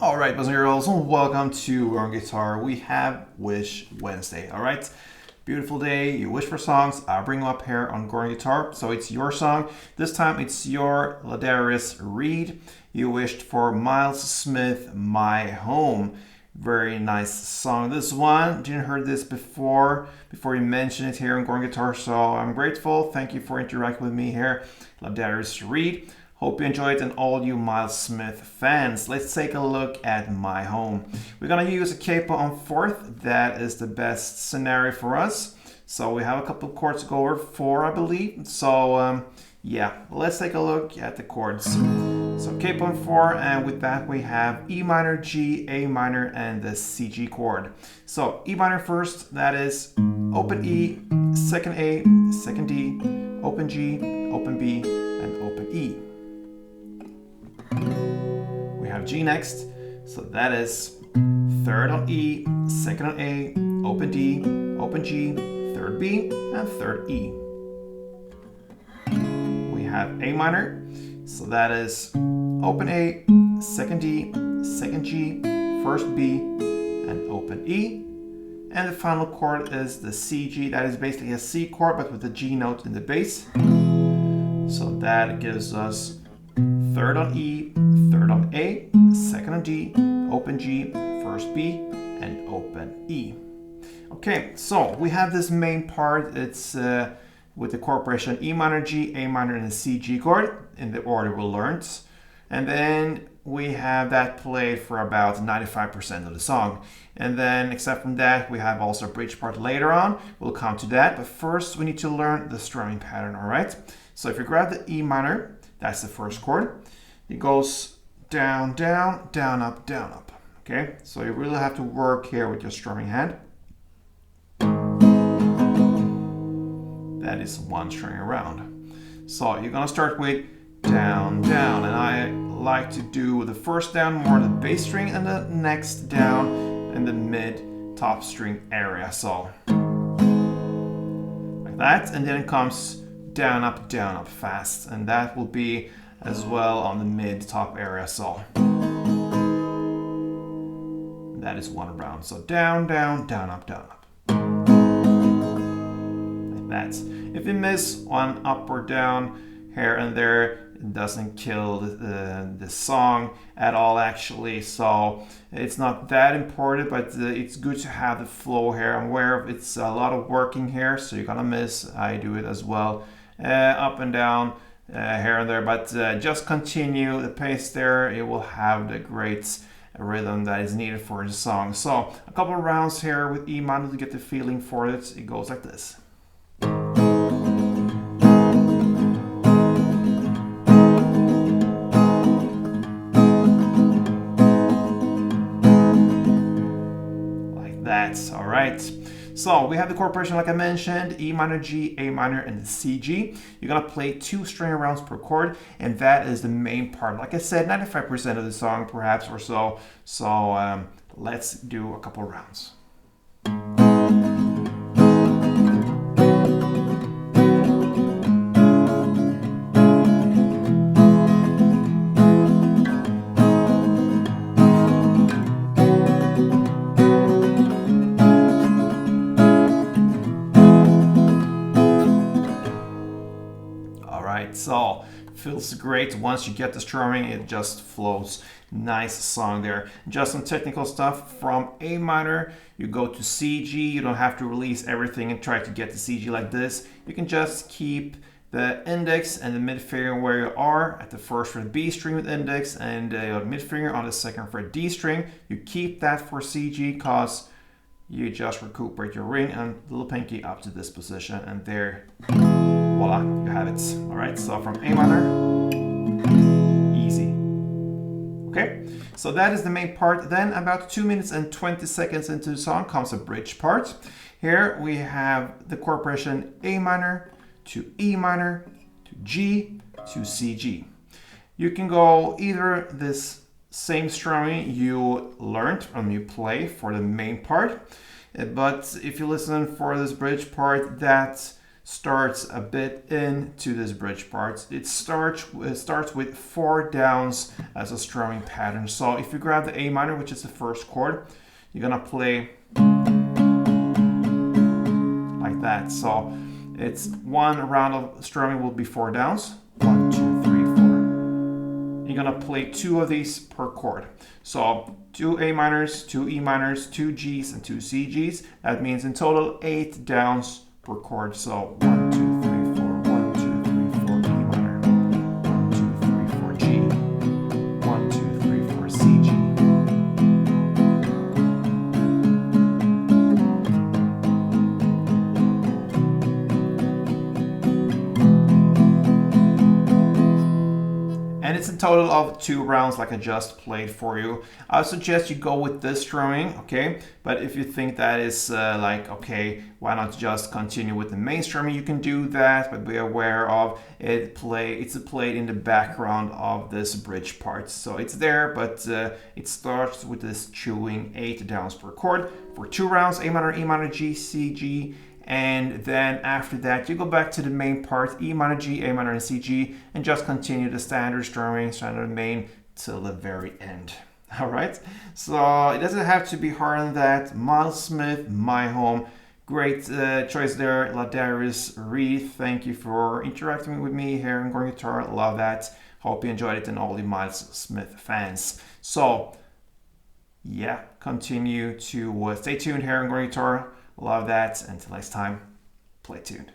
All right, boys and girls, welcome to On Guitar. We have Wish Wednesday. All right, beautiful day. You wish for songs. I'll bring them up here on Goring Guitar. So it's your song. This time it's your Guitarists read. You wished for Myles Smith, My Home. Very nice song. This one, didn't heard this before you mentioned it here on Goring Guitar. So I'm grateful. Thank you for interacting with me here. Guitarists read. Hope you enjoyed, and all you Myles Smith fans. Let's take a look at My Home. We're gonna use a capo on fourth. That is the best scenario for us. So we have a couple of chords to go over, 4 I believe. So yeah, let's take a look at the chords. So capo on 4, and with that we have E minor, G, A minor, and the C-G chord. So E minor first, that is open E, second A, second D, open G, open B, and open E. We have G next, so that is third on E, second on A, open D, open G, third B, and third E. We have A minor, so that is open A, second D, second G, first B, and open E. And the final chord is the C-G, that is basically a C chord but with a G note in the bass. So that gives us third on E, third on A, second on D, open G, first B, and open E. Okay, so we have this main part. It's with the chord progression E minor, G, A minor, and the C-G chord in the order we learned. And then we have that played for about 95% of the song. And then except from that, we have also a bridge part later on. We'll come to that, but first we need to learn the strumming pattern, all right? So if you grab the E minor, that's the first chord. It goes down, down, down, up, down, up. Okay, so you really have to work here with your strumming hand. That is one string around. So you're gonna start with down, down, and I like to do the first down more on the bass string and the next down in the mid top string area. So like that, and then it comes down, up fast, and that will be as well on the mid top area. So that is one round. So down, down, down, up, like that. If you miss one up or down here and there, it doesn't kill the song at all actually. So it's not that important, but it's good to have the flow here. I'm aware of it's a lot of working here, so you're gonna miss. I do it as well. Up and down here and there, but just continue the pace there. It will have the great rhythm that is needed for the song. So a couple of rounds here with E minor to get the feeling for it. It goes like this. Like that, all right. So we have the chord progression like I mentioned, E minor, G, A minor, and the C-G. You're gonna play 2 string rounds per chord, and that is the main part. Like I said, 95% of the song perhaps or so. So let's do a couple rounds. So feels great once you get the strumming. It just flows. Nice song there. Just some technical stuff. From A minor you go to C-G. You don't have to release everything and try to get the C-G like this. You can just keep the index and the mid finger where you are at the first fret B string with index, and your mid finger on the second fret D string. You keep that for C-G because you just recuperate your ring and little pinky up to this position, and there, voila, you have it. All right, so from A minor, easy. Okay, so that is the main part. Then about 2 minutes and 20 seconds into the song comes a bridge part. Here we have the chord progression A minor to E minor to G to C-G. You can go either this same strumming you learned you play for the main part, but if you listen for this bridge part, that starts a bit into this bridge part. It starts with 4 downs as a strumming pattern. So if you grab the A minor, which is the first chord, you're gonna play like that. So it's one round of strumming will be 4 downs. 1, 2, 3, 4. You're gonna play 2 of these per chord. So 2 A minors, 2 E minors, 2 Gs, and 2 C Gs. That means in total 8 downs per chord. So 1, 2, 3, 4, 1, 2, 3, 4, E minor, 1, 2, 3, 4, G, 1, 2, 3, 4, C, G. And it's a total of 2 rounds like I just played for you. I would suggest you go with this strumming, okay? But if you think that is like, okay, why not just continue with the main strumming? You can do that, but be aware of it's played in the background of this bridge part. So it's there, but it starts with this chewing 8 downs per chord for 2 rounds, A minor, E minor, G, C, G. And then after that, you go back to the main part, E minor, G, A minor, and C, G, and just continue the standard strumming, standard main, till the very end. All right? So it doesn't have to be harder than that. Myles Smith, My Home. Great choice there. Guitarists, Reed, thank you for interacting with me here on Going Guitar. Love that. Hope you enjoyed it, and all the Myles Smith fans. So, yeah, continue to stay tuned here on Going Guitar. Love that. Until next time, play tuned.